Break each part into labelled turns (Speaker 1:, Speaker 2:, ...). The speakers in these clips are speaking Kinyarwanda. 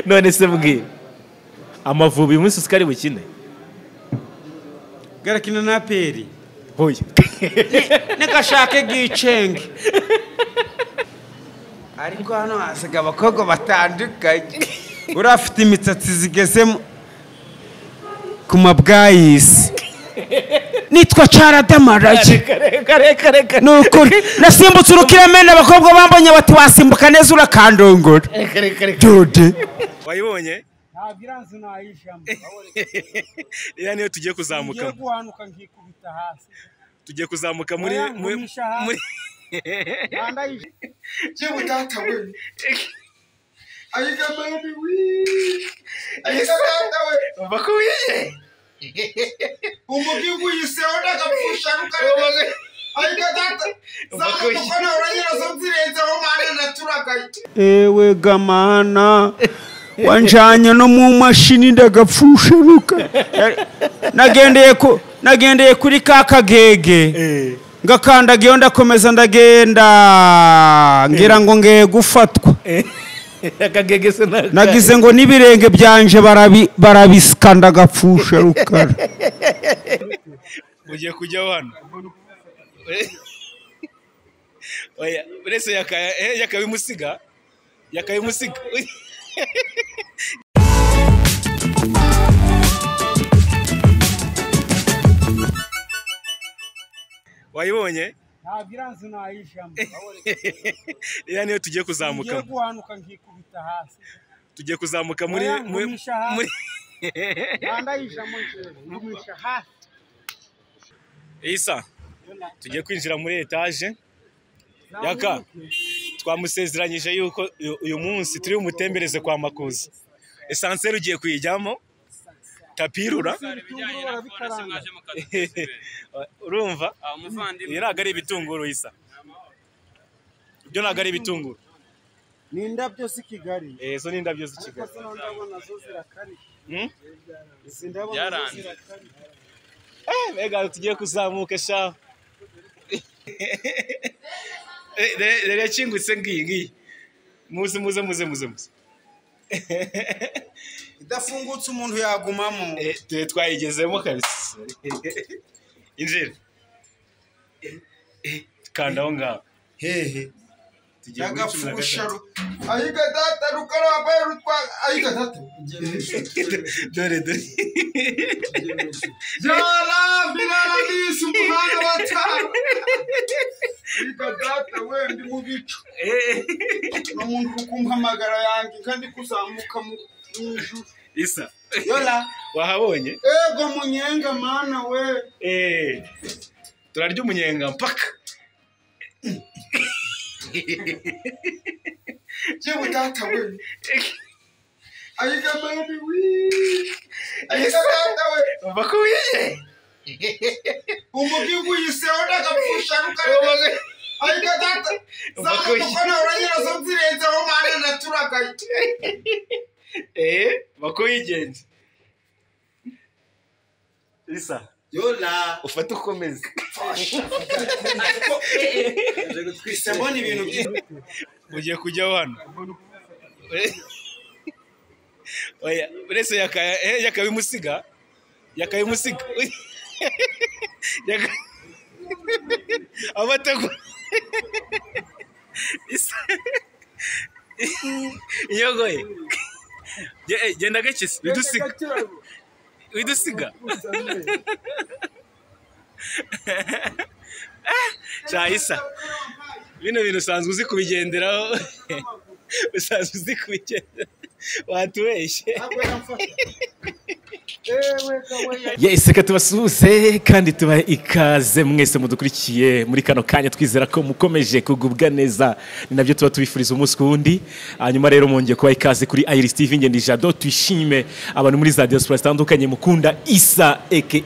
Speaker 1: none se mbwi Amavubi uyu munsi usikari bukine
Speaker 2: garakina na peri
Speaker 1: hoye
Speaker 2: negashake gicenge ariko hano hasiga abakobwa batandukanye urafite imitsatsi zigezemo ku mabwayisi nitwa Caradamaraye nukuri nasimbutse urukiramende abakobwa bambonye bati wasimbuka neza urakandongora Jode
Speaker 1: wayibonye
Speaker 2: ntabwo iranzu nayijamo
Speaker 1: iriya niyo tugiye kuzamuka
Speaker 2: ngiye guhanuka nkikubita hasi
Speaker 1: tugiye kuzamuka muri
Speaker 2: ndayije cyewe data we ayiga baby we ayiga data we
Speaker 1: bakuye
Speaker 2: umugi wiseho ndagapfusha nukarebe ayiga data sako kona uranyira zo nzirenze ho mana naturagaye ewe gamana wanjanye no mu mashini ndagapfusha ruka nagendeye kuri kakagege ngakandagiye ndakomeza ndagenda ngira ngo ngeye gufatwa
Speaker 1: akagege se
Speaker 2: nagize ngo nibirenge byanje barabisika ndagapfusha rukara
Speaker 1: ugiye kujya hano oya urese yakabimusiga wayibonye
Speaker 2: ntabwo iranzu nayijamo
Speaker 1: iriya niyo tugiye kuzamuka
Speaker 2: ngiye guhanuka nkikubita hasi
Speaker 1: tugiye kuzamuka muri
Speaker 2: ndayijamo ngumisha hasi
Speaker 1: Isa tugiye kwinjira muri etage yaka twamusezeranyije yuko uyu munsi turi umutembereze kwa Makuza esanseri ugiye kuyijyamo tapirura urumva iyo ntabwo ari ibitunguru Isa ibyo ntabwo ari ibitunguru
Speaker 2: ni indabyo z'i Kigali
Speaker 1: zo ni indabyo z'i Kigali mbega tugiye kuzamuka sha rero kingutse ngiyi muze
Speaker 2: idafungutse umuntu yagumamo
Speaker 1: twayigezemo kabisa injira kandaho ngaho
Speaker 2: hehe yagapfusha ayiga data rukara wabaye rutwa ayiga data
Speaker 1: dore
Speaker 2: jala bilala bisu mwana watara ayiga data we ndi mu bicu n'umuntu kumpamagara yanjye kandi kuzamuka mu ijuru
Speaker 1: Isa
Speaker 2: yola
Speaker 1: wahabonye
Speaker 2: ego munyenga mana we
Speaker 1: turarya umunyenga mpaka
Speaker 2: cyewe data we ayiga baby we ayiga data we
Speaker 1: bakuye
Speaker 2: umugi wiseho ndagapfusha nukarebe ayiga data sako kona uranyira zo nzirenze ho mana naturagaye
Speaker 1: bakuyigenze Isa
Speaker 2: yola
Speaker 1: ufata ukomeze
Speaker 2: twisembona ibintu byinshi
Speaker 1: ugiye kujya hano oya urese yakabimusiga abatego inyogoye genda gakisi widusiga Isa bino bintu usanzwe uzi kubigenderaho watubeshye Yes, reka tubasuhuze kandi tubahe ikaze mwese mudukurikiye muri kano kanya twizera ko mukomeje kugubwa neza ni nabyo tuba tubifuriza umunsi kuwundi hanyuma rero mwongeye kubaha ikaze kuri Iris TV ngende Jado twishime abantu muri za diaspora zitandukanye mukunda Isa aka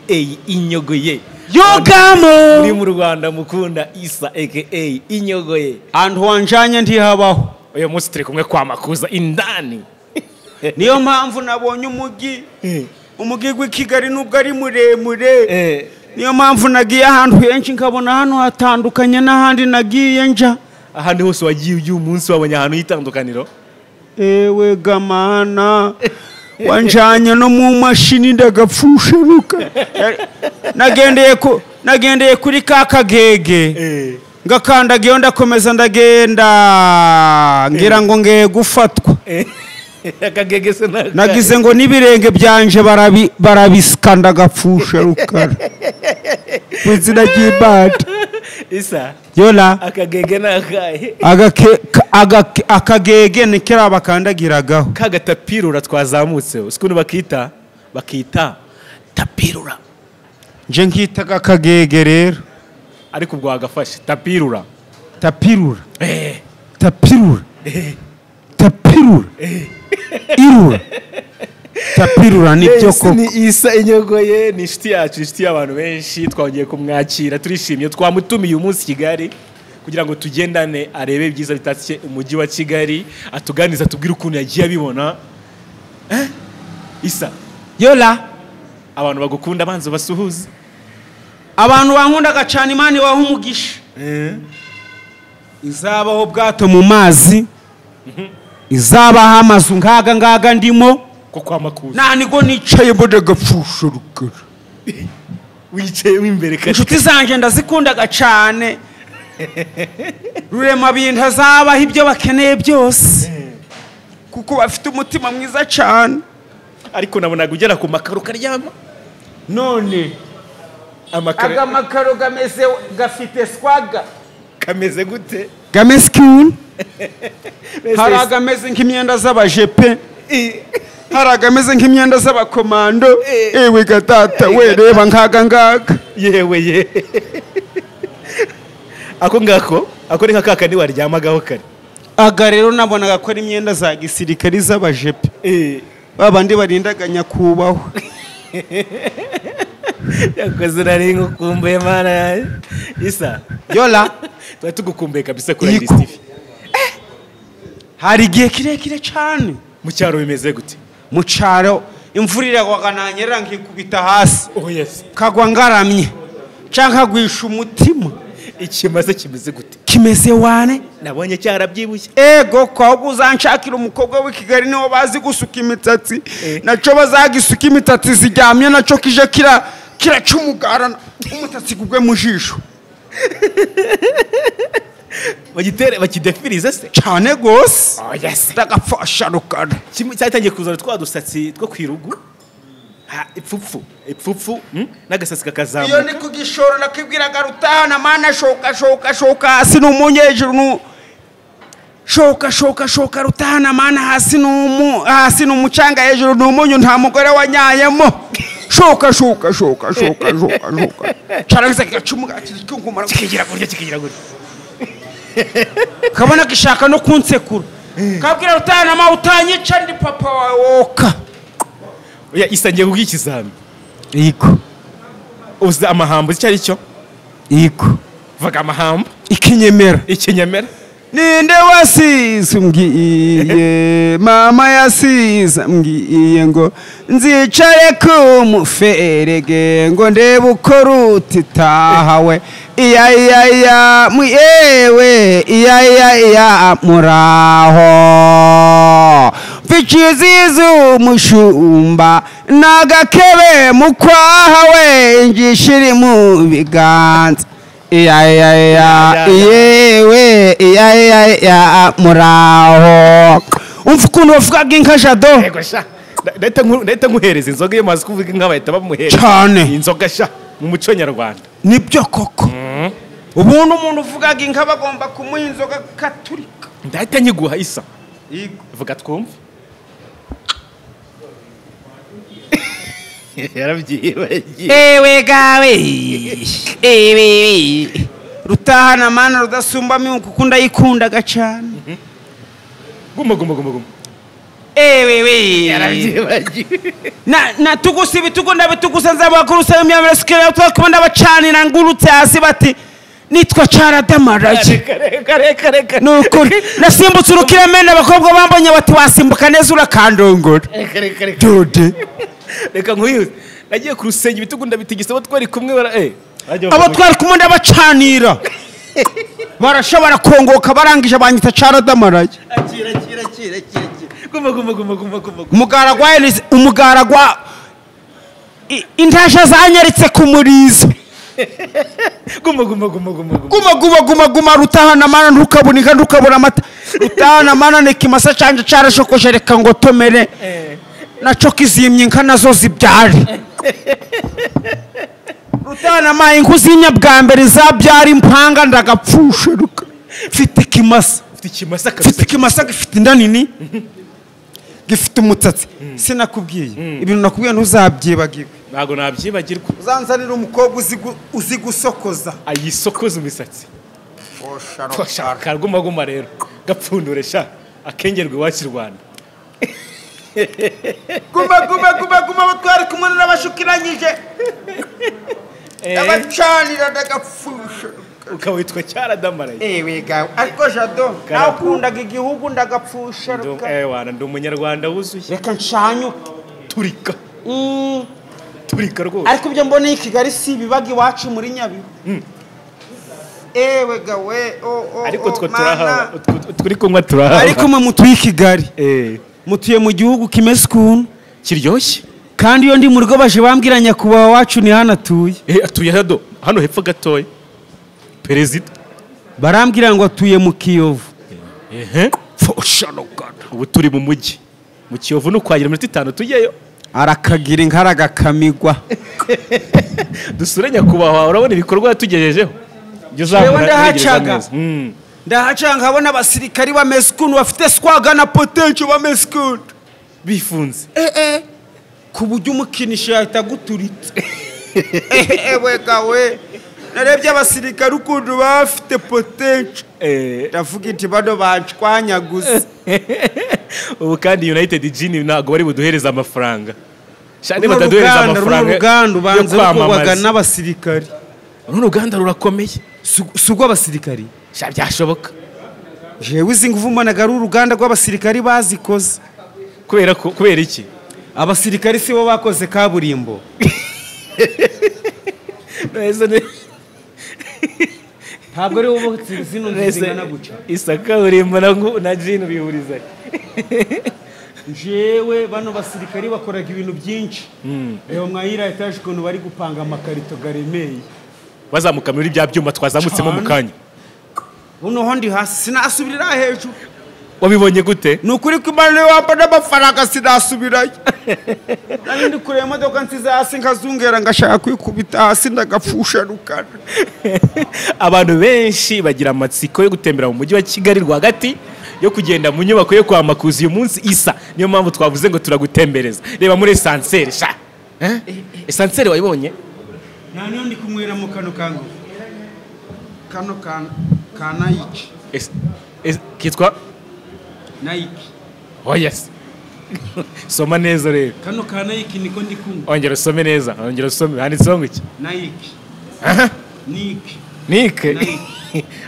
Speaker 1: Inyogoye
Speaker 2: yogamo
Speaker 1: muri mu Rwanda mukunda Isa aka Inyogoye
Speaker 2: antu wanjanye ntihabaho
Speaker 1: uyu munsi turi kumwe kwa Makuza indani
Speaker 2: niyo mpamvu nabonye umugi w'i Kigali nubwo ari muremure niyo mpamvu nagiye ahantu henshi nkabona hano hatandukanye n'ahandi nagiye nja
Speaker 1: ahandi hose wagiye uyu munsi wabonye ahantu hitandukaniro
Speaker 2: ewe gamana wanjanye no mu mashini ndagapfusha ruka nagendeye kuri kakagege ngakandagiye ndakomeza ndagenda ngira ngo ngeye gufatwa
Speaker 1: akagege se
Speaker 2: nagize ngo nibirenge byanje barabisika ndagapfusha rukara kwizina ry'Imana
Speaker 1: isa
Speaker 2: yola
Speaker 1: akagege nakaye
Speaker 2: akagege ni kera bakandagiragaho
Speaker 1: kagatapirura twazamutse usikuntu bakita tapirura
Speaker 2: nje nkitaga akagege rero
Speaker 1: ariko ubwo wagafashe tapirura
Speaker 2: tapirura irura tapirura nibyo koko
Speaker 1: ni Isa Inyogoye ni inshuti yacu inshuti y'abantu benshi twongeye kumwakira turishimye twamutumiye umunsi Kigali kugira ngo tugendane arebe ibyiza bitatse umujyi wa Kigali atuganiza tubwire ukuntu yagiye abibona Isa
Speaker 2: yola
Speaker 1: abantu bagukunda banzo basuhuza
Speaker 2: abantu bankundaga cyane Imana ibaha umugisha izabaho bwato mu mazi izabaho amazu ngaga ndimo
Speaker 1: ko kwa Makuza
Speaker 2: nanigo nicaye mbode gapfusha rukara
Speaker 1: wicaye w'imbere kare
Speaker 2: inshuti zanje ndazikundaga cyane rurema bintu azabaho ibyo bakeneye byose kuko bafite umutima mwiza cyane
Speaker 1: ariko nabonaga ugera ku makaro karyama
Speaker 2: none aga makaro gameze gafite swaga
Speaker 1: kameze gute
Speaker 2: gameze kiun haragameze nk'imyenda z'abajepe haragameze nk'imyenda z'abakomando ewe gatata we reba ngaga
Speaker 1: yewe ako ngako ni nkaka ni waryamagaho kare
Speaker 2: aga rero nabonaga ko ari imyenda za gisirikari z'abajepe babandi barindaganya kubaho
Speaker 1: yakoze nari ngukumbuye mana Isa
Speaker 2: yola
Speaker 1: tuba tugukumbuye kabisa kuri Iris TV
Speaker 2: hari igihe kirekire cyane
Speaker 1: mu cyaro bimeze gute
Speaker 2: mu cyaro imvura iragwaga nanyerera nkikubita hasi
Speaker 1: yes
Speaker 2: kagwa ngaramye canka gwisha umutima
Speaker 1: ikimaze kimeze gute
Speaker 2: kimeze wane
Speaker 1: nabonye cyarabyibushye
Speaker 2: ego kwa uzanshakira umukobwa w'i Kigali niwo bazi gusuka imitsi naco bazagisuka imitsi zijyamye naco kije kiracumugara umutatsi gugwe mu jisho
Speaker 1: bakidefirize se
Speaker 2: cyane gose
Speaker 1: yes
Speaker 2: ndagapfasha rukara
Speaker 1: cyatangiye kuzana twadusatsi two kwirugu ipfupfu n'agasatsi kakazamuka
Speaker 2: iyo ni kugishoro nakibwiraga rutahana mana shoka hasi n'umunyejuru shoka rutahana mana hasi n'umucanga hejuru n'umunyu nta mugore wanyayemo shoka cyarangiza kigacumuga kikungumara
Speaker 1: kikigira gutya
Speaker 2: kabona gishaka no kunsekura kabwira rutahana ma utanyica ndi papa wawe woka
Speaker 1: oya Isa ngiye kugikizami
Speaker 2: yiko
Speaker 1: uzi amahambo icyo ari cyo
Speaker 2: yiko
Speaker 1: vuga amahambo
Speaker 2: ikinyemera ninde wasize mbwiye mama yasize mbwiye ngo nzicare ku muferege ngo ndebe uko rutitahawe iya muyewe iya muraho mfikizizu mushumba nagakebe mukwahawe ngishiri mu biganza yewe muraho umva ukuntu bavugaga inka jado
Speaker 1: ndahita nkuhereza inzoga iyo mazi kuvuga inka bahita bamuhereza
Speaker 2: cyane
Speaker 1: inzoga sha mu muco nyarwanda
Speaker 2: nibyo koko ubundi umuntu uvugaga inka bagomba kumuha inzoga gaturika
Speaker 1: ndahita nyiguha Isa vuga twumve
Speaker 2: ewe gawe rutahana mana rudasumba miuko kunda yikundaga cyane
Speaker 1: guma
Speaker 2: na tugusibi tugunda bitugusa nzabakuru myamira sikira twakubanda bacanira ngurutse hasi bati nitwa Caradamaraje nuko nasimbutse urukiramende abakobwa bambonye bati wasimbuka neza urakandongora dode
Speaker 1: reka nkuyuze nagiye ku rusenge ibitugunda bitigisa abo twari kumwe
Speaker 2: abo twari kumwe ndabacanira barashobora kongoka barangije banyita Caradamaraje
Speaker 1: akira
Speaker 2: umugaragwa intasha zanyaritse ku murizo guma rutahana mana ntukabunika ntukabura amata rutahana mana nekimasa canje carashokoshe reka ngo tomere naco kizimye inka nazo zibyare rutahana ma inka uzimya bwa mbere zabyara impanga ndagapfusha mfite ikimasa gifite inda nini gifite umutsatsi sinakubwiye ibintu nakubwiye ntuzabyibagirwe
Speaker 1: ntago nabyibagirwa
Speaker 2: uzanzanira umukobwa uzi gusokoza
Speaker 1: ayisokoza imisatsi karguma rero gapfundure sha akengerwe iwacu i Rwanda
Speaker 2: guma twari kumwe n'abashukiranyije abacanira ndagapfusha
Speaker 1: ukawitwa cyaradamaraye
Speaker 2: wega ariko jado nakundaga igihugu ndagapfusha
Speaker 1: wana ndi umunyarwanda wuzuye
Speaker 2: reka nshanyu
Speaker 1: turika rwose
Speaker 2: ariko ibyo mboneye i Kigali si ibibaga iwacu muri Nyabihu wega we
Speaker 1: ariko twe turahawe turi kunywa turahawe
Speaker 2: ariko mwe mutuye i Kigali mutuye mu gihugu kimeze ukuntu
Speaker 1: kiryoshye
Speaker 2: kandi iyo ndi mu rugo baje bambwira nyakubahwa wacu ni hano atuye
Speaker 1: atuye hano hepfo gatoya perezida
Speaker 2: barambwira ngo atuye mu Kiyovu
Speaker 1: ubu turi mu mujyi mu Kiyovu n'ukwagira iminota 5 tugeyo
Speaker 2: arakagira inka aragakamigwa
Speaker 1: dusure nyakubahwa urabona ibikorwa yatugejejeho
Speaker 2: ndahacaga nkabona abasirikari bameze ukuntu bafite swaga na potential bameze ukuntu
Speaker 1: bifunze
Speaker 2: ku buryo umukinisha yahita guturitse wega we narebye abasirikari ukuntu bafite potential ndavuga iti bano bancwanyaguze
Speaker 1: ubu kandi United Gin ntago bari buduhereza amafaranga shani bataduhereza amafaranga
Speaker 2: uruganda ubanza rukogwaga n'abasirikari
Speaker 1: uruganda rurakomeye
Speaker 2: sugwa abasirikari
Speaker 1: sha byashoboka
Speaker 2: jewe izi nguvu mbanaga ari uruganda rw'abasirikari bazikoze
Speaker 1: kubera iki
Speaker 2: abasirikari sibo bakoze kaburimbo ntabwo ari wowe zino zingana guca
Speaker 1: isaka urimba na Gin bihuriza
Speaker 2: jewe bano basirikari bakoraga ibintu byinshi rero mwayira etaje ukuntu bari gupanga amakarito garemeye
Speaker 1: bazamuka muri bya byuma twazamutsemo mu kanya
Speaker 2: uno hondi hasi sinasubirira hejuru
Speaker 1: wabibonye gute
Speaker 2: nukuri ko imana wampa n'amafaranga sinasubirayo nari ndi kureba imodoka nsize hasi nkazungera ngashaka kwikubita hasi ndagapfusha rukana
Speaker 1: abantu benshi bagira amatsiko yo gutembera mu mujyi wa Kigali rwagati yo kugenda mu nyubako yo kwa Makuza uyu munsi isa niyo mpamvu twavuze ngo turagutembereza reba muri esanseri sha esanseri wayibonye
Speaker 2: niyo ndi kumwera mu kano kango kano kana iki
Speaker 1: kitwa
Speaker 2: Nike
Speaker 1: yes soma neza rero
Speaker 2: kano kana iki niko ndi kumva
Speaker 1: ongera usome neza ongera usome handitseho ngo iki Nike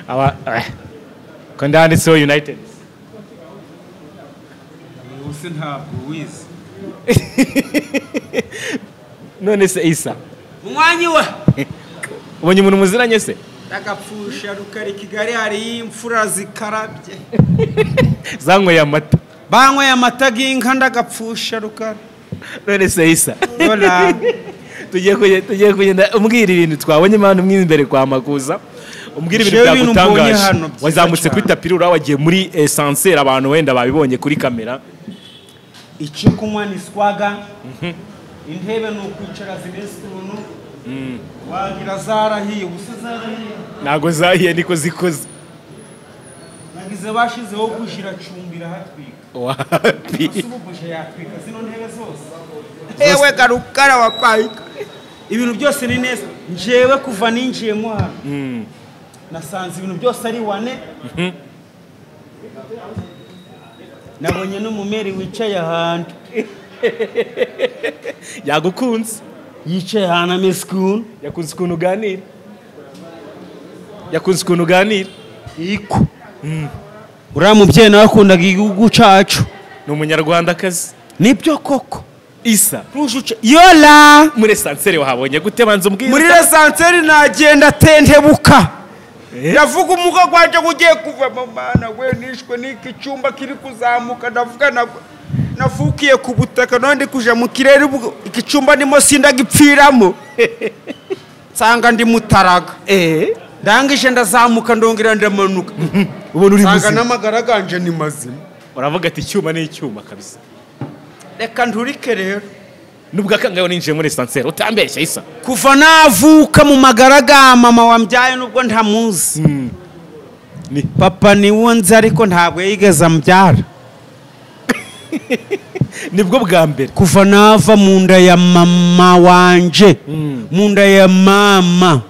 Speaker 1: aba ko ndanditseho United
Speaker 2: use ntabwo wize
Speaker 1: none se isa
Speaker 2: umwanyi wa
Speaker 1: ubonye umuntu muziranye se
Speaker 2: agapfusha rukari Kigali hari imfura zikarabye
Speaker 1: zanyweye amata
Speaker 2: banyweye amata y'inka ndagapfusha rukari
Speaker 1: none se isa tugiye kugenda umbwira ibintu twabonye impano umwe imbere kwa Makuza umbwira ibintu byagutangaje wazamutse kuri tapiri uraho wagiye muri esanseri abantu wenda babibonye kuri kamera
Speaker 2: icyo kunywa ni swaga intebe ni ukwicara zimeze ukuntu wagira zarahiye ubusa zarahiye
Speaker 1: ntago zahiye niko zikoze
Speaker 2: nagize bashizeho gushira cumbira hatwika
Speaker 1: wapi
Speaker 2: usubuje yatwika zino ntebe zose garukara wapayika ibintu byose ni neza njewe kuva ninjiyemo hano nasanze ibintu byose ari wane nabonye n'umumeri wicaye ahantu
Speaker 1: yagukunze
Speaker 2: yicaye ahantu ameze ukuntu
Speaker 1: yakunze ukuntu uganira
Speaker 2: iko uriya mubyeyi nawe akundaga igihugu cyacu
Speaker 1: ni umunyarwandakazi
Speaker 2: nibyo koko
Speaker 1: isa
Speaker 2: yola
Speaker 1: muri esanseri wahabonye gute banza umbwira
Speaker 2: muri esanseri nagenda tentebuka ndavuga umuga gwanje gugiye kuva mama we nishwe n'iki cyumba kiri kuzamuka ndavuga nafukiye ku butaka none kuja mu kirere iki cyumba ndimo sindagipfiramo sanga ndi mutaraga ndangije ndazamuka ndongera ndamanuka
Speaker 1: ubona uri
Speaker 2: sanga
Speaker 1: muzima
Speaker 2: n'amagara ganje ni mazima
Speaker 1: uravuga ati icyuma ni icyuma kabisa
Speaker 2: reka ndurike rero
Speaker 1: nubwo akangayo ninjiye muri esanseri utambeshya isa
Speaker 2: kuva navuka mu magara ga mama wambyaye nubwo ntamuzi papa niwe nzi ariko ntabwo yigeze ambyara
Speaker 1: nibwo bwa mbere
Speaker 2: kuva nava mu nda ya mama wanje mu nda ya mama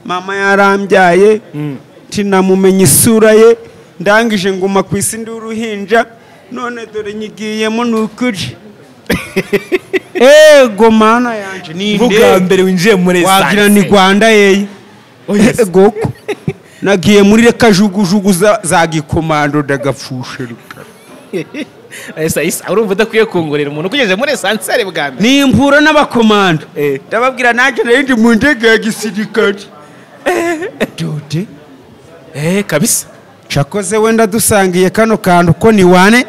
Speaker 2: mama yarambyaye tinamumenye isura ye ndangije nguma ku isi ndi uruhinja none dore nyigiyemo nukuri ego mana yanje ni
Speaker 1: bwa mbere winjiye muri esanseri
Speaker 2: wagira ni Rwanda yeye goko nagiye muri reka jugujugu za gikomando ndagapfusha
Speaker 1: esa urumva udakwiye kungorera umuntu kugejeje muri esanseri bwa mbere
Speaker 2: ni impura n'abakomando ndababwira nanjye narindi mu ndege ya gisirikare dude
Speaker 1: kabisa
Speaker 2: cakoze wenda dusangiye kano kantu ko ni wane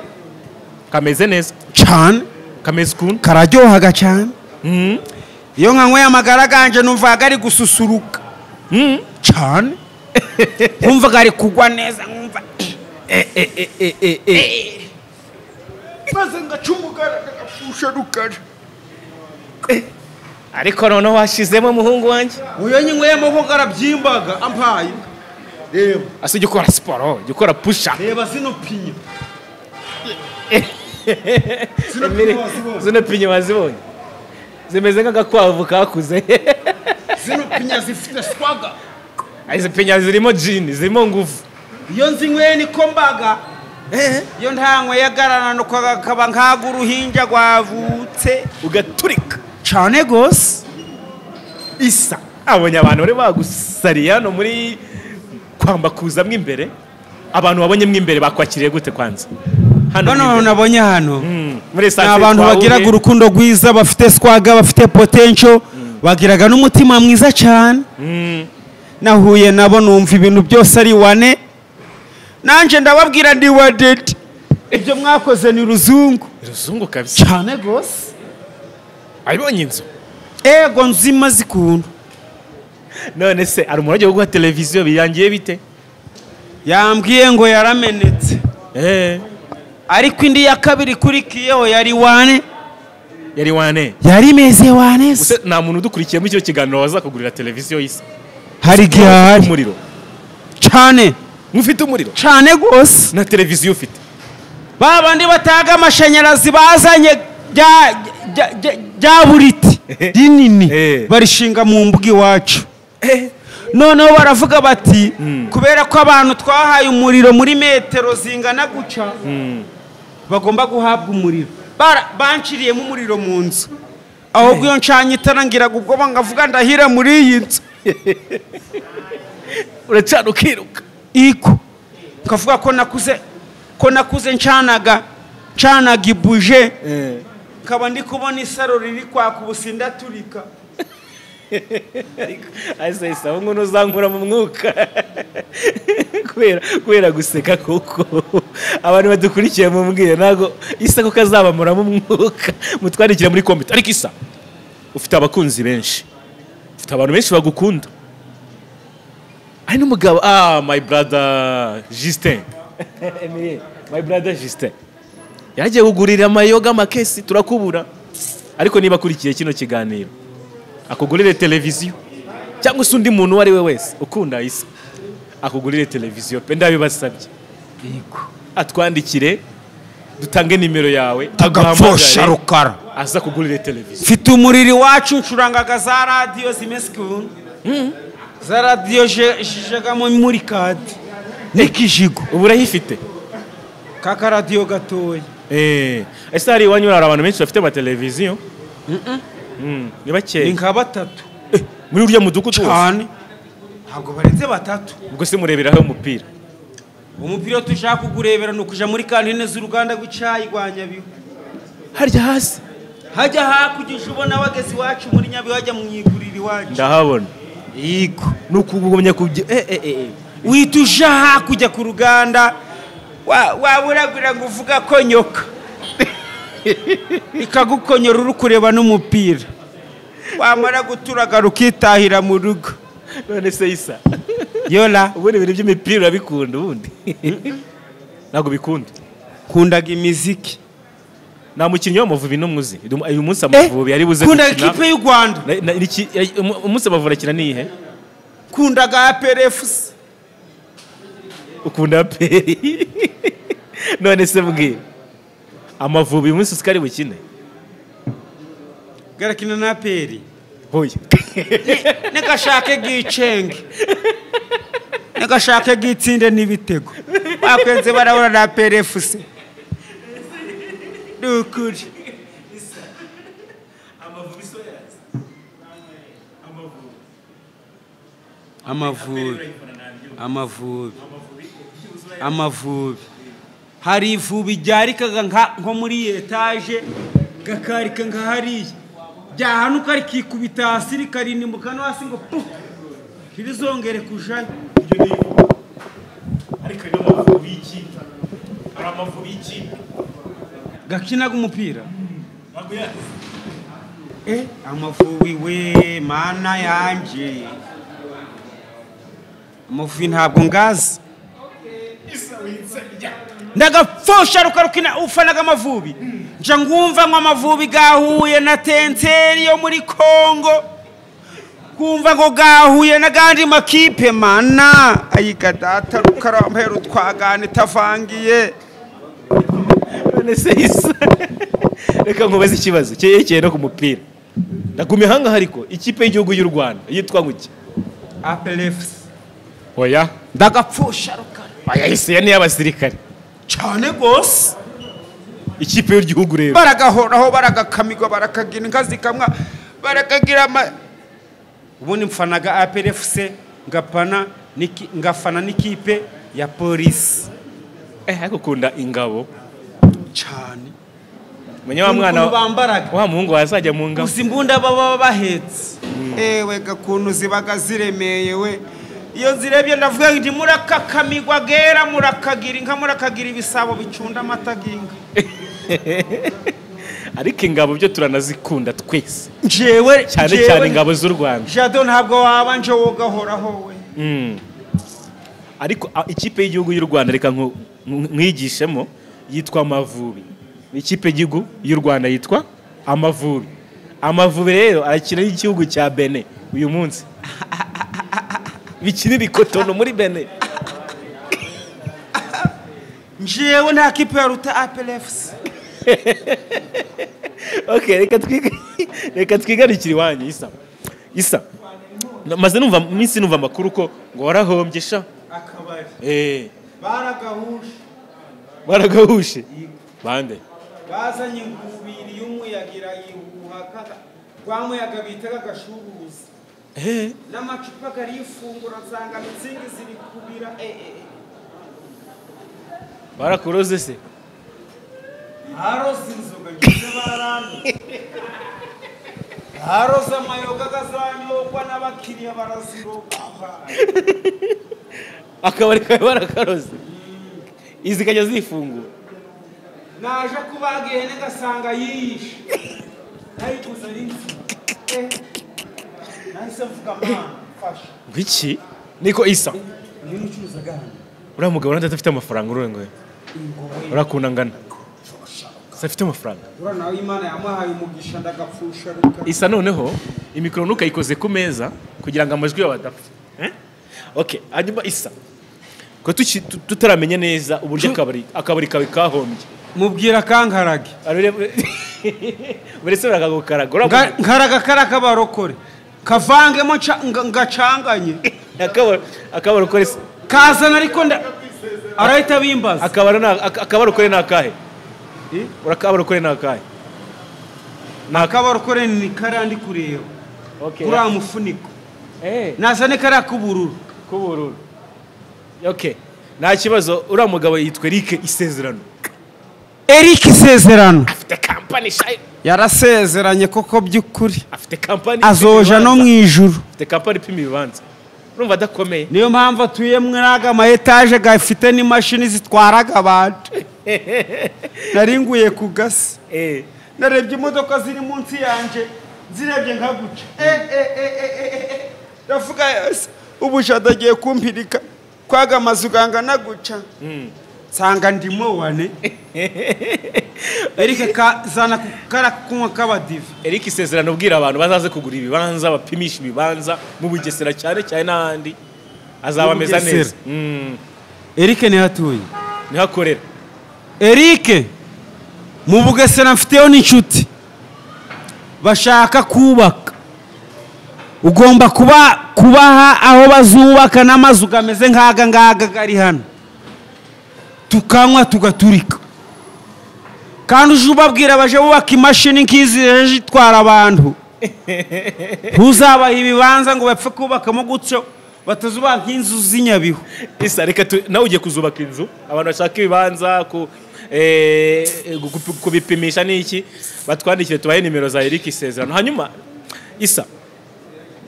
Speaker 1: kameze neza
Speaker 2: cyane
Speaker 1: kameze ukuntu
Speaker 2: kararyohaga cyane iyo nkanyweye amagara ganje numvaga ari gususuruka cyane nkumvaga ari kugwa neza nkumva maze ngacumugara ngapfusha rukara
Speaker 1: ariko noneho washizemo umuhungu wanjye
Speaker 2: uyo nyinyweyemo ko garabyimbaga ampaye reba
Speaker 1: ase ujya ukora siporo ujya ukora pusha
Speaker 2: reba zino pinya
Speaker 1: zino pinya wazibonye zimeze nk'agakwavu kakuze
Speaker 2: zino pinya zifite swaga
Speaker 1: izi pinya zirimo jini zirimo nguvu
Speaker 2: iyo nzinyweye niko mbaga iyo ntanyweye agarana nuko kakaba nkaga uruhinja rwavutse
Speaker 1: ugaturika
Speaker 2: cyane gose
Speaker 1: isa abonye abantu bari bagusariye hano muri kwambakuza mwe imbere abantu babonye mwe imbere bakwakiriye gute kwanza
Speaker 2: hano nabonye hano
Speaker 1: muri esanseri
Speaker 2: abantu bagiraga urukundo rwiza bafite swaga bafite potential bagiraga n'umutima mwiza cyane nahuye nabo numva ibintu byose ari wane nanje ndababwira ndi wadeti ibyo mwakoze ni ruzungu
Speaker 1: kabisa
Speaker 2: cyane gose
Speaker 1: ayibonye inzu
Speaker 2: ego nzima zikuntu
Speaker 1: none se ari umuntu ugiye guha televiziyo biyangiye bite
Speaker 2: yambwiye ngo yaramenetse ariko indi ya kabiri kurikiyeho yari wane yari imeze wane
Speaker 1: nta muntu udukurikiye muri icyo kiganiro waza kugurira televiziyo y'isi
Speaker 2: hari gihari
Speaker 1: umuriro
Speaker 2: cyane
Speaker 1: mufite umuriro
Speaker 2: cyane gose
Speaker 1: na televiziyo ufite
Speaker 2: babandi bataga amashanyarazi bazanye bya buriti rinini barishinga mu mbuga iwacu noneho baravuga bati kubera ko abantu twahaye umuriro muri metero zingana guca bagomba guhabwa umuriro banciriyemo umuriro mu nzu ahubwo iyo ncanye itarangiraga ubwo bangavuga ndahira muri iyi nzu
Speaker 1: uracana ukiruka
Speaker 2: iko kavuga ko nakuze ncanaga ibuje nkaba ndi kubona isaro riri kwaka ubusinda turika
Speaker 1: ase aho ngo uzankura mu mwuka kubera guseka kuko abantu badukurikiye mu mbwira ntago isa ko kazabamura mu mwuka mutwandikira muri komite ariko isa ufite abakunzi benshi ufite abantu benshi bagukunda ari n'umugabo my brother Justin my brother Justin yagiye kugurira amayoga makesi turakubura ariko niba akurikiye kino kiganiro akugurire televiziyo cyangwa se undi muntu wari we wese ukunda isa akugurire televiziyo pe ndabibasabye
Speaker 2: yego
Speaker 1: atwandikire dutange nimero yawe
Speaker 2: agapfosha rukara
Speaker 1: aza kugurire televiziyo
Speaker 2: mfite umuriri wacu ncurangaga za radio zimesikunu za radio jijagamo muri kadi nikijigo
Speaker 1: ubu urayifite
Speaker 2: kaka radio gatoya
Speaker 1: ese hari iwanyu hari abantu benshi bafite amateleviziyo ni bakeya
Speaker 2: ni nka batatu
Speaker 1: muri urya mudugudu
Speaker 2: cyane ntabwo barenze batatu
Speaker 1: ubwo se mureberaho umupira
Speaker 2: umupira tushaka kugurebera ni ukuja muri kantine z'uruganda rw'icyayi rwa Nyabihu
Speaker 1: harya hasi
Speaker 2: hajya hakurya ubona wageze iwacu muri Nyabihu hajya mu iguriro iwacu
Speaker 1: ndahabona
Speaker 2: yego
Speaker 1: nukugumya kubye
Speaker 2: wituja hakujya ku ruganda waburagura ngo uvuga ko nyoka ikagukonyora uri kureba n'umupira wamara guturaga rukitahira mu rugo
Speaker 1: none se Isa
Speaker 2: yola
Speaker 1: ubundi ibintu by'imipira urabikunda ubundi ntabwo bikunda
Speaker 2: kundaga imiziki
Speaker 1: nta mukinnyi w'Amavubi n'umuzi uyu munsi Amavubi yari buze
Speaker 2: gukina kundaga ikipe y'u Rwanda
Speaker 1: umunsi Amavubi akina nihe
Speaker 2: kundaga APRFC
Speaker 1: ukunda APR none se mbwira Amavubi uyu munsi usikari bukine
Speaker 2: garakina na APR
Speaker 1: hoya
Speaker 2: negashake gicenge negashake gitsinde n'ibitego bakwenze barabura na APRFC dukuri Amavubi hari ivubi ryarikaga nko muri etage gakarika nka hariya byahanuka rikikubita hasi rikarindimuka no hasi ngo pu kirizongere kujayo
Speaker 1: ariko no Amavubi y'ikipe ari Amavubi y'ikipe
Speaker 2: gakinaga umupira Amavubi we mana yanje Amavubi ntabwo ngazi ndagapfusha rukarukina ufanaga Amavubi nja ngumva ngo Amavubi gahuye na Tenseri yo muri Kongo kumva ngo gahuye na gandi makipe mana ayiga data rukarampero twagane tavangiye
Speaker 1: none se Isa reka nkubaze ikibazo cyerekeye no ku mupira ndagumye hanga hariko ikipe y'igihugu y'u Rwanda yitwa nguki
Speaker 2: APRFC
Speaker 1: oya
Speaker 2: ndagapfusha rukara
Speaker 1: aya Isa ya ni y'abasirikare
Speaker 2: cyane gose
Speaker 1: ikipe y'igihugu rero
Speaker 2: baragahoraho baragakamigwa barakagira inkazi kamwa barakagira ubundi mfanaga APRFC ngafana n'ikipe ya polisi
Speaker 1: ariko kunda ingabo
Speaker 2: cyane
Speaker 1: menya wa mwana
Speaker 2: bambaraga
Speaker 1: wa muhungu wazajya mu ngabo
Speaker 2: uzimbunda baba bahetse ewe gakuntu zibaga ziremeye we iyo zirebye ndavuga ngo murakakamigwa gera murakagira inka murakagira ibisabo bicunda amataginga
Speaker 1: ariko ingabo byo turanazikunda twese
Speaker 2: jewe
Speaker 1: cyane ingabo z'u Rwanda
Speaker 2: jado ntabwo wabanje wogahoraho we
Speaker 1: ariko ikipe y'igihugu y'u Rwanda reka mwigishemo yitwa Amavubi ikipe y'igihugu y'u Rwanda yitwa Amavubi rero arakina n'igihugu cya Benin uyu munsi bikinira ikotono muri Benin
Speaker 2: njewe nta kipe ya ruta APRFC
Speaker 1: okay reka twigarikira iwanyu Isa maze numva amakuru ko ngo warahombye sha
Speaker 2: akabari
Speaker 1: baragahushe bande
Speaker 2: bazanye ingubiri y'umuyagira yihuha rwamuyaga bitaga gashubuzi n'amacupa gari ifungura zanga mitsingi ziri kubira
Speaker 1: barakuroze se
Speaker 2: haroze inzoga ngize barano haroze amayoga gazanyogwa n'abakiriya baraziroga
Speaker 1: akabari kawe barakaroze izi kajya zifungura
Speaker 2: naje kubaga ihene gasanga yiyishe nayiguze n'inzu nahise mvuga mana fasha
Speaker 1: ngiki niko Isa
Speaker 2: niyo ucuruza gahana
Speaker 1: uriya mugabo uranda adafite amafaranga urengoye urakunda ngana afite amafaranga
Speaker 2: nawe Imana yamuhaye umugisha ndagapfusha ruka
Speaker 1: Isa noneho imikoro nukayikoze ku meza kugira ngo amajwi yawe adapfa okay hanyuma Isa ko tutaramenya neza uburyo akabari kawe kahombye
Speaker 2: mubwira kankarage
Speaker 1: buretse baragukaraga
Speaker 2: nkaraga karaka barokore kavangemo ngacanganye
Speaker 1: akabarokore
Speaker 2: kazana ariko arahita bimbaza
Speaker 1: akabarokore nakahe urakabarokore nakahe
Speaker 2: nakabarokore ni karandi kureba kuri mufuniko nazane kara kubururu
Speaker 1: okay nta kibazo uriya mugabo yitwa Eric Isezerano
Speaker 2: Eric Isezerano
Speaker 1: afite kampani shayo
Speaker 2: yarasezeranye koko by'ukuri
Speaker 1: afite kampani
Speaker 2: azoja no mu ijuru
Speaker 1: afite kampani ipima ibibanza urumva adakomeye
Speaker 2: niyo mpamvu atuye mwiraga ama etage gafite n'imashini zitwaraga abantu naringuye ku gasi narebye imodoka ziri munsi yanje zirebye nkaguca ndavuga ubushada agiye kumpirika kwaga amazu gangana guca nsanga ndimo wane Eric kazana kukara kunywa kabadive
Speaker 1: Eric Isezerano ubwira abantu bazaze kugura ibibanza bapimisha ibibanza mu Bugesera cyane cyane n'ahandi azaba ameza neza
Speaker 2: Eric ni hatuye
Speaker 1: ni hakorera
Speaker 2: Eric mu Bugesera mfiteyo n'inshuti bashaka kubaka ugomba kubaha aho bazubaka n'amazu gameze nk'aga ngaga gari hano tukanywa tugaturika kandi uje ubabwira baje bubaka imashini nk'izi ejo itwara abantu ntuzabaha ibibanza ngo bapfe kubakamo gutyo batazubaka nk'inzu z'Inyabihu
Speaker 1: isa reka nawe ugiye kuzubaka inzu abantu bashaka ibibanza kubipimisha n'iki batwandikire tubahe nimero za Eric Isezerano hanyuma isa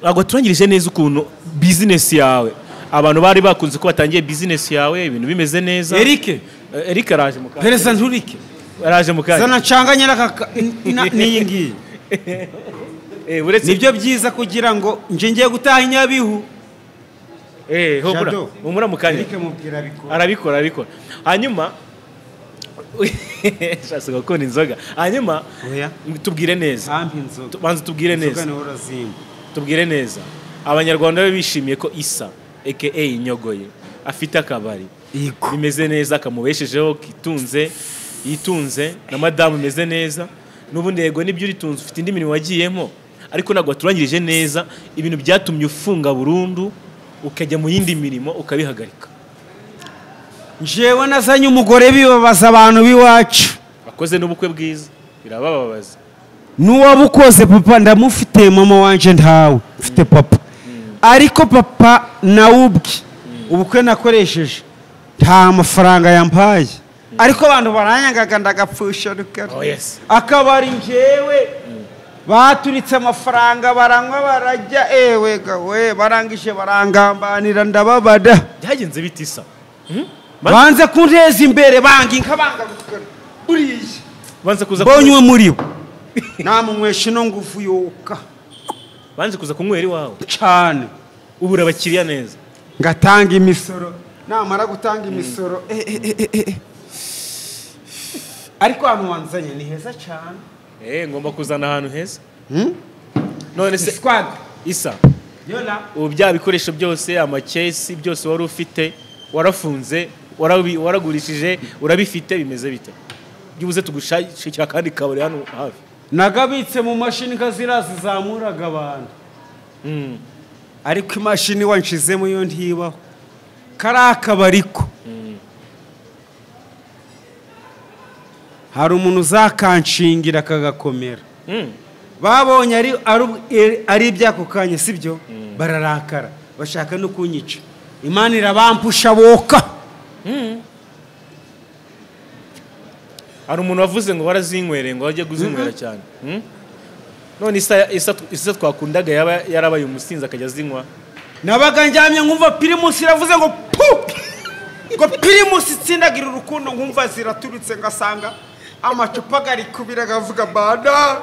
Speaker 1: ntabwo turangirije neza ukuntu business yawe abantu bari bakunze ko batangiye business yawe ibintu bimeze neza Eric araje mu kanya
Speaker 2: pereza nturike
Speaker 1: araje mu kanya
Speaker 2: zana canganya n'iyi ngiyi nibyo byiza kugira ngo nje ngiye gutaha Inyabihu
Speaker 1: hobura umura mu kanya arabikora hanyuma shaka gukora inzoga hanyuma tubwire neza banza tubwire neza abanyarwanda bishimiye ko Isa aka Inyogoye afite akabari bimeze neza kamubeshejeho yitunze na madamu imeze neza n'ubundi yego nibyo uritunze ufite indi mirimo wagiyemo ariko ntabwo waturangirije neza ibintu byatumye ufunga burundu ukajya mu yindi mirimo ukabihagarika
Speaker 2: jewe nazanye umugore bibabaza abantu biwacu
Speaker 1: bakoze n'ubukwe bwiza birabababaza
Speaker 2: n'uwabukoze papa ndamufite mama wanje ntawe mfite papa ariko papa nawe ubukwe nakoresheje nta mafaranga yampaye ariko abantu baranyangaga ndagapfusha rukara akabari njyewe baturitse amafaranga baranywa barajya gawe barangije barangambanira ndababada
Speaker 1: byagenze bitisa
Speaker 2: banze kunteza imbere bangi nkabanga gukora uriye
Speaker 1: banze kuza
Speaker 2: bonywe muri bo namunywesha no ngufu yoka
Speaker 1: banze kuza kunywera iwawe
Speaker 2: cyane
Speaker 1: ubura abakiriya neza
Speaker 2: ngatanga imisoro namara gutanga imisoro ariko ahantu wanzanye ni heza cyane
Speaker 1: ngomba kuzana ahantu heza none se
Speaker 2: squad
Speaker 1: Isa ubu bya bikoresho byose amakesi byose wari ufite warafunze waragurishije urabifite bimeze bite byubuze tugushakira kandi kabari hano hafi
Speaker 2: nagabitse mu mashini kazira zizamuraga abantu ariko imashini wanshizemo yo ntibaho karakabariko hari umuntu uzakanshingira kagakomera babonye ari ibyako kanya sibyo bararakara bashaka no kunyica Imana irabampusha boka
Speaker 1: hari umuntu wavuze ngo warazinywereye ngo wajye guzinywera cyane none isa twakundaga yarabaye umusinzi akajya azinywa
Speaker 2: nabaga njyamye nkumva Primus iravuze ngo ngo Primus itsindagira urukundo nkumva ziraturutse ngasanga amacupa gari kubira gavuga bada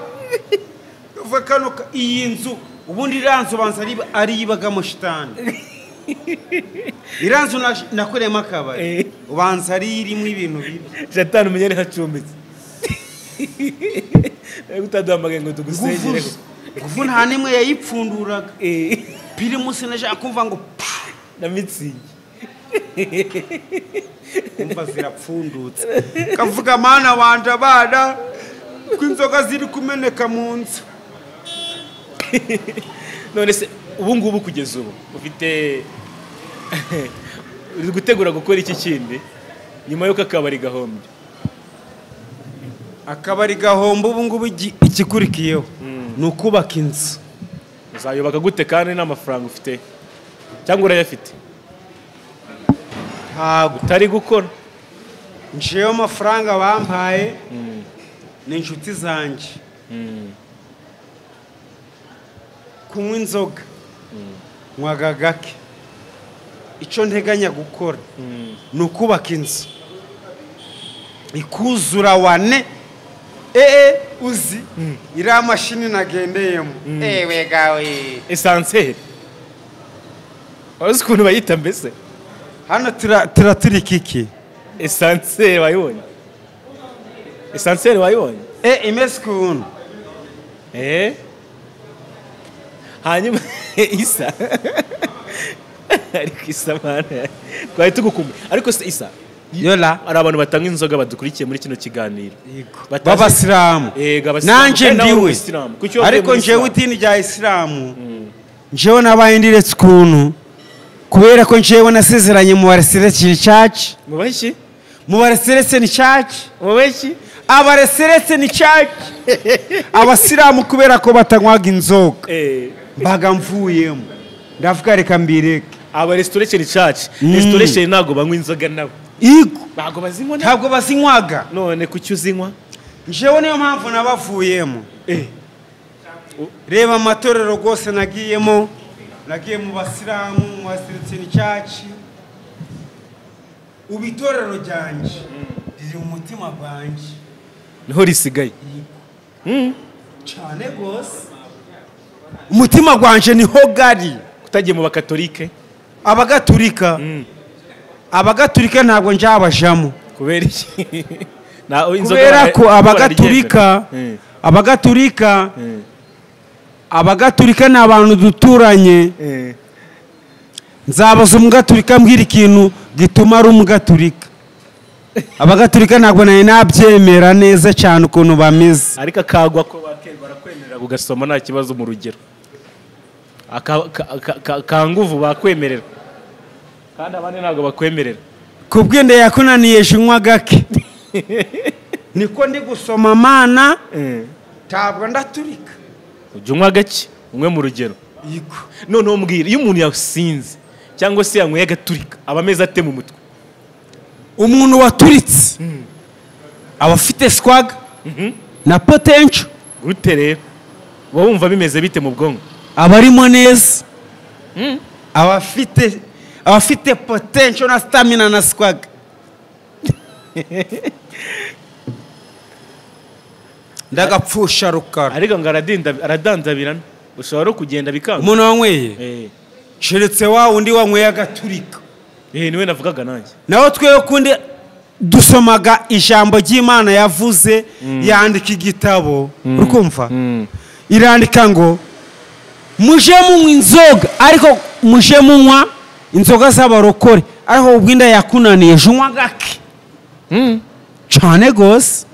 Speaker 2: gavuga kano iyi nzu ubundi iranzu banza ari yibagamo shitani iranzu nakorema akabari ubanza ari irimo ibintu bibi
Speaker 1: shatani umenyere hacumbitse utaduhamagaye ngo tugusengere
Speaker 2: nguvu nta nimwe yayipfunduraga Primus nashaka kumva ngo
Speaker 1: na mitsingi
Speaker 2: kumva zirapfundutse kavuga mana wanje abana kwinzoga ziri kumeneka mu nzu
Speaker 1: none se ubu ngubu kugeza ubu ufite uri gutegura gukora iki kindi nyuma y'uko akabari gahombye
Speaker 2: akabari gahomba ubu ngubu ikikurikiyeho ni ukubaka inzu
Speaker 1: uzayubaka gute kandi n'amafaranga ufite cyangwa urayafite
Speaker 2: ntabwo
Speaker 1: utari gukora
Speaker 2: njewe amafaranga bampaye ni inshuti zanjye kunywa inzoga nywaga gake icyo nteganya gukora ni ukubaka inzu ikuzura wane uzi iriya mashini nagendeyemo ewe gawe
Speaker 1: esanseri wazi ukuntu bayita mbese
Speaker 2: hano turaturika iki
Speaker 1: esanseri wayibonye esanseri wayibonye
Speaker 2: imeze ukuntu
Speaker 1: hanyuma isa ariko isa mwana twari tugukumbuye ariko se isa
Speaker 2: yola
Speaker 1: hari abantu batanga inzoga badukurikiye muri kino kiganiro
Speaker 2: b'abasilamu nanjye ndiwe ariko njewe idini rya isilamu njewe nabaye ndiretse ukuntu kubera ko njewe nasezeranye mu bareseretse church mu bareseretse ni church abareseretse ni church abasilamu kubera ko batanywaga inzoga mbaga mvuyemo ndavuga reka mbireke
Speaker 1: aba restoration church restoration ntago banywa inzoga nabo
Speaker 2: igo
Speaker 1: ntabwo
Speaker 2: bazinywaga
Speaker 1: none kuki uzinywa
Speaker 2: njewe niyo mpamvu nabavuyemo reba amatorero rwose nagiyemo nagiye mu basilamu mu restoration church ubitorero ryanjye riri mu mutima gwanjye
Speaker 1: niho risigaye
Speaker 2: cyane rwose umutima gwanjye niho gari
Speaker 1: utagiye mu bakatolike
Speaker 2: abagatulika ntabwo njabajamo
Speaker 1: kubera iki
Speaker 2: kubera ko abagatulika ni abantu duturanye nzabaza umugatulika mbwira ikintu gituma ari umugatulika abagatulika ntabwo nari nabyemera neza cyane ukuntu bameze
Speaker 1: ariko akagwa ko barakwemerera ugasoma nta kibazo mu rugero kanguvu bakwemerera kandi abandi ntabwo bakwemerera
Speaker 2: kubwende yakunaniye jinywa gake niko ndi gusoma mana ntabwo ndaturika
Speaker 1: unywa gake umwe mu rugero noneho mbwira iyo umuntu yasinze cyangwa se yanyweye agaturika aba ameze ate mu mutwe
Speaker 2: umuntu waturitse aba afite swag na potential
Speaker 1: gute rero uba wumva bimeze bite mu bwonko
Speaker 2: aba arimo neza aba afite potential na stamina na swag ndagapfusha rukara
Speaker 1: ariko ngo aradanzabirana ushobora kugenda bikanga
Speaker 2: umuntu wanyweye keretse wa undi wanyweye agaturika
Speaker 1: niwe navugaga nanjye
Speaker 2: naho twewe kundi dusomaga ijambo ry'Imana yavuze yandika igitabo urukumva irandika ngo muje munywa inzoga ariko muje munywa inzoga z'abarokore ariko ubwinda yakunaniye junywa gake cyane gose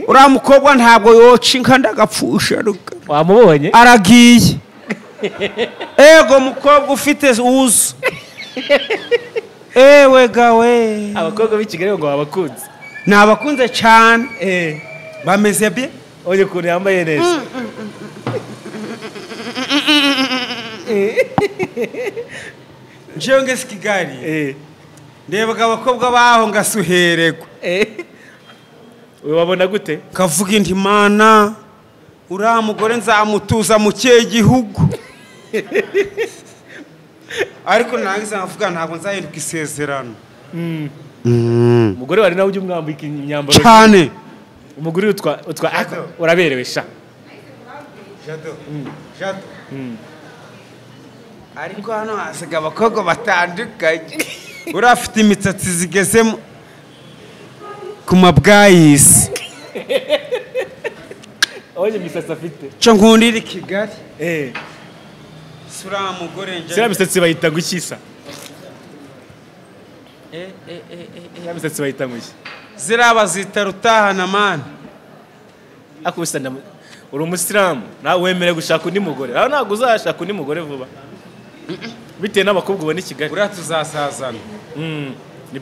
Speaker 2: uriya mukobwa ntabwo yoca inka ndagapfusha
Speaker 1: wamubonye
Speaker 2: aragiye ego mukobwa ufite uzu ewe gawe
Speaker 1: abakobwa b'i Kigali ngo babakunze
Speaker 2: ni abakunze cyane bameze bye
Speaker 1: oye ukuntu yambaye neza
Speaker 2: njewe ngeze Kigali ndebaga abakobwa baho ngasuhererwa
Speaker 1: wabona gute
Speaker 2: kavuga indi mana uriya mugore nzamutuza mu kihe gihugu ariko nangiza nkavuga ntabwo nzahinduka isezerano
Speaker 1: umugore wari nawe ujya umwambika imyambaro
Speaker 2: cyane
Speaker 1: umugore uraberewe sha
Speaker 2: jado ariko hano hasiga abakobwa batandukanye uriya afite imisatsi zigeze ku mabwayisi
Speaker 1: oye imisatsi afite
Speaker 2: cyo nkundira Kigali sura mugore nje
Speaker 1: sira misatsi bayita gukisa ya misatsi bayita nguki
Speaker 2: ziraba zita rutahana man
Speaker 1: akubisana uri umusiramu nawe wemere gushaka undi mugore aho ntabwo uzashaka undi mugore vuba bitewe n'abakobwa ubona i Kigali
Speaker 2: uriya tuzasazana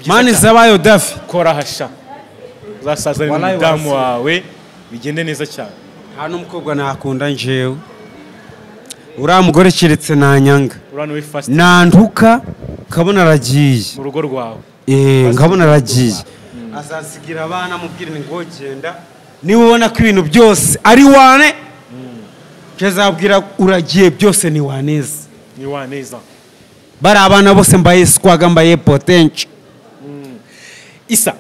Speaker 2: mani zabayo dafi
Speaker 1: kora hasha uzasazana n'umudamu wawe bigende neza cyane
Speaker 2: nta n'umukobwa nakunda njewe uriya mugore keretse nanyanga
Speaker 1: nanduka
Speaker 2: nkabona aragiye
Speaker 1: mu rugo rwawe
Speaker 2: nkabona aragiye azasigira abana mubwire ngo genda niba ubona ko ibintu byose ari wane azabwira uragiye byose ni waneza bari abana bose mbaye skwaga mbaye potential
Speaker 1: Isa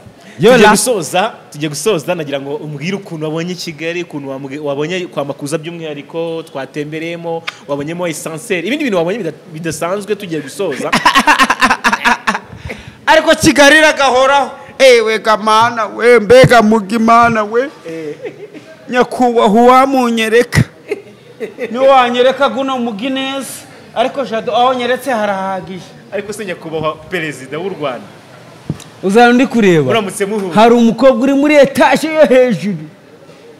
Speaker 1: tujye gusoza nagira ngo umbwire ukuntu wabonye Kigali ukuntu wabonye kwa Makuza by'umwihariko twatembereyemo wabonyemo essentiel ibindi bintu wabonye bidasanzwe tugiye gusoza
Speaker 2: ariko Kigali ragahoraho ewe gamana we mbega mugimana we nyakubaho wamunyereka ni wanyereka guno mugineza ariko jado aho nyeretse harahagije
Speaker 1: ariko se nyakubaho perezida w'u Rwanda
Speaker 2: uzana ndi kureba
Speaker 1: uramutse muhu
Speaker 2: hari umukobwa uri muri etage yo hejuru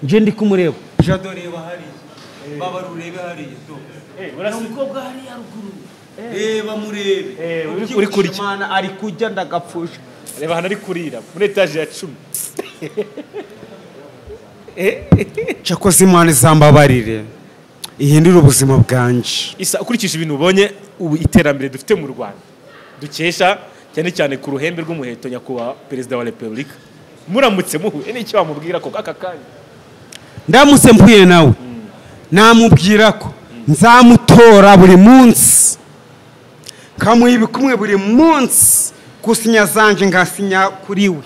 Speaker 2: nje ndi kumureba jado reba hari baba rurebe hari urasa umukobwa hari yaruguru reba murebe
Speaker 1: uri kurya
Speaker 2: Imana ari kujya ndagapfusha
Speaker 1: reba hano ari kurira muri etage ya 10
Speaker 2: cyakoze Imana izambabarire ihindura ubuzima bwanje
Speaker 1: Isa ukurikije ibintu ubonye ubu iterambere dufite mu Rwanda dukesha cyane cyane ku ruhembe rw'umuheto nyakubahwa perezida wa Republika muramutse muhuye n'icyo wamubwira ko aka kanya
Speaker 2: ndamutse mpuye nawe namubwira ko nzamutora buri munsi kamuyibi kumwe buri munsi gusinya zanje ngasinya kuri we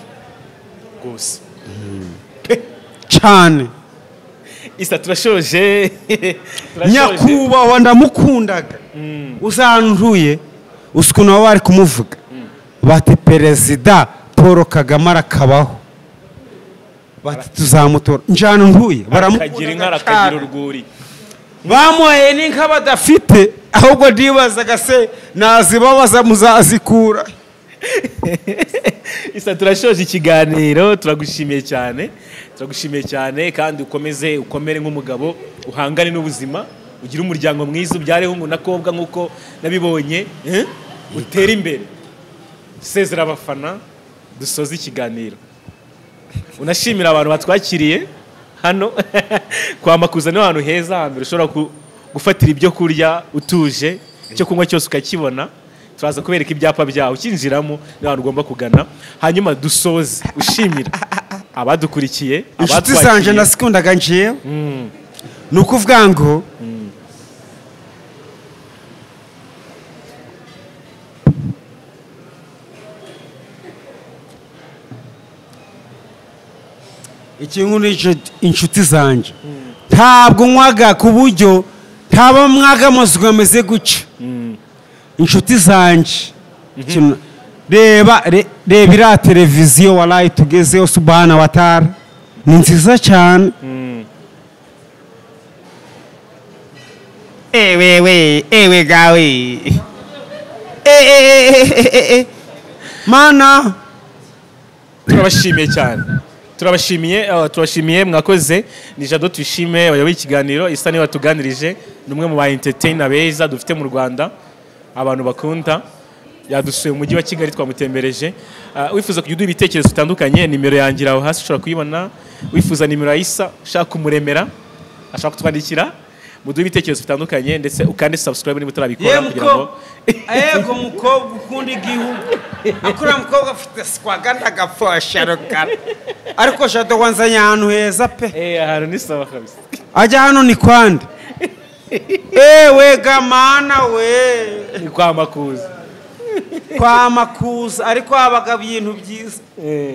Speaker 1: gose
Speaker 2: cyane
Speaker 1: Isa turashoje
Speaker 2: nyakubahwa ndamukundaga uzantuye usikuna waba ari kumuvuga bati perezida Paul Kagame arakabaho bati tuzamutora njana ntuye
Speaker 1: baramukira inka rakagira urwuri
Speaker 2: bamuhaye n'inka badafite ahubwo ndibazaga se nazibabaza muzazikura
Speaker 1: Isa turashoje ikiganiro turagushimiye cyane kandi ukomere nk'umugabo uhangane n'ubuzima ugira umuryango mwiza ubyareho n'akobwa nk'uko nabibonye utera imbere sezera abafana dusoza ikiganiro unashimira abantu batwakiriye hano kwa Makuza ni ahantu heza hambere ushobora gufatira ibyo kurya utuje icyo kunywa cyose ukakibona turaza kubereka ibyapa byawe ukinjiramo ni ahantu ugomba kugana hanyuma dusoze ushimira abadukurikiye
Speaker 2: inshuti zanje nasikundaga njiye nuko uvuga ngo ikintu n'icyo inshuti zanje ntabwo nkwaga ku buryo ntaba mwaga amazu ameze guca inshuti zanje reba iriya televiziyo warayi tugezeho subhana wa ta'ala ni nziza cyane ewe gawe mana
Speaker 1: turabashimiye cyane turabashimiye mwakoze ni Jado twishime wayoboye ikiganiro Isa niwe watuganirije numwe mu ba entertainer beza dufite mu Rwanda abantu bakunda yadusuye mu mujyi wa Kigali twamutembereje wifuza kujya uduha ibitekerezo bitandukanye nimero yanjye aho hasi ushobora kuyibona wifuza nimero ya Isa ushaka kumuremera ashaka kutwandikira muduha ibitekerezo bitandukanye ndetse ukande subscribe niba utarabikora kugira ngo
Speaker 2: yego mukobwa ukunda igihugu akora mukobwa afite skwaga ndagapfosha rukara ariko Jado wanzanye ahantu heza pe
Speaker 1: ahantu ni sawa kabisa
Speaker 2: ajya hano ni kwande ewe gamana we
Speaker 1: ni kwa
Speaker 2: Makuza ariko habaga ibintu byiza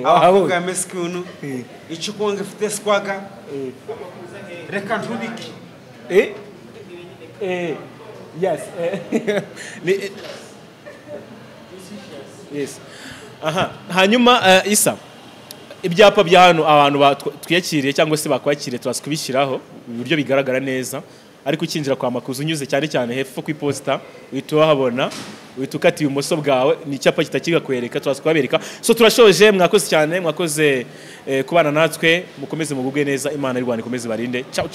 Speaker 2: abavuga meskuntu icyo konge ifite skwaga reka ntubike
Speaker 1: yes yes aha hanyuma Isa ibyapa bya hano abantu twiyakiriye cyangwa se bakwakiriye turaza kubishyiraho uburyo bigaragara neza ariko ukinjira kwa Makuza unyuze cyane hepfo ku iposita uhita uhabona uhita ukata ibumoso bwawe ni icyapa kitakiga kwereka turaza kubabereka so turashoje mwakoze cyane mwakoze kubana natwe mukomeze mugubwe neza Imana y'u Rwanda ikomeze barinde ciao